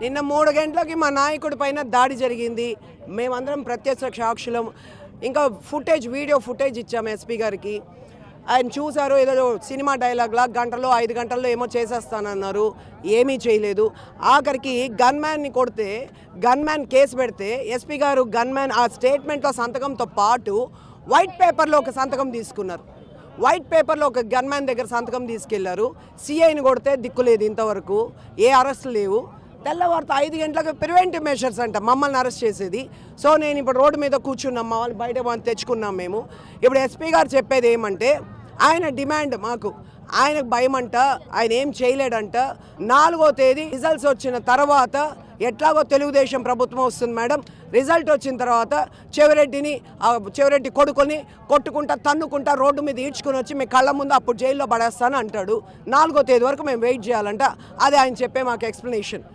నిన్న 3 గంటలకి మా నాయకుడి పైన దాడి జరిగింది. మేమందరం ప్రత్యక్ష సాక్షులం. ఇంకా వీడియో ఫుటేజ్ ఇచ్చాము ఎస్పీ గారికి. ఆయన చూసారు, ఏదో సినిమా డైలాగ్లా గంటలో 5 గంటల్లో ఏమో చేసేస్తానన్నారు. ఏమీ చేయలేదు. ఆఖరికి గన్మ్యాన్ని కొడితే గన్మ్యాన్ కేసు పెడితే ఎస్పీ గారు గన్మ్యాన్ ఆ స్టేట్మెంట్లో సంతకంతో పాటు వైట్ పేపర్లో ఒక సంతకం తీసుకున్నారు. వైట్ పేపర్లో ఒక గన్మ్యాన్ దగ్గర సంతకం తీసుకెళ్లారు. సిఐని కొడితే దిక్కులేదు, ఇంతవరకు ఏ అరెస్టులు లేవు. తెల్లవారితో 5 గంటలకు ప్రివెంటివ్ మెషర్స్ అంట మమ్మల్ని అరెస్ట్ చేసేది. సో నేను ఇప్పుడు రోడ్డు మీద కూర్చున్నాం, మా వాళ్ళు బయట తెచ్చుకున్నాం మేము. ఇప్పుడు ఎస్పీ గారు చెప్పేది ఏమంటే, ఆయన డిమాండ్ మాకు, ఆయనకు భయం అంట, ఆయన ఏం చేయలేడంట. 4వ తేదీ రిజల్ట్స్ వచ్చిన తర్వాత ఎట్లాగో తెలుగుదేశం ప్రభుత్వం వస్తుంది మేడం. రిజల్ట్ వచ్చిన తర్వాత చెవిరెడ్డి కొడుకుని కొట్టుకుంటా తన్నుకుంటా రోడ్డు మీద ఈడ్చుకుని వచ్చి మీ కళ్ళ ముందు అప్పుడు జైల్లో పడేస్తాను అంటాడు. 4వ తేదీ వరకు మేము వెయిట్ చేయాలంట. అది ఆయన చెప్పే మాకు ఎక్స్ప్లెనేషన్.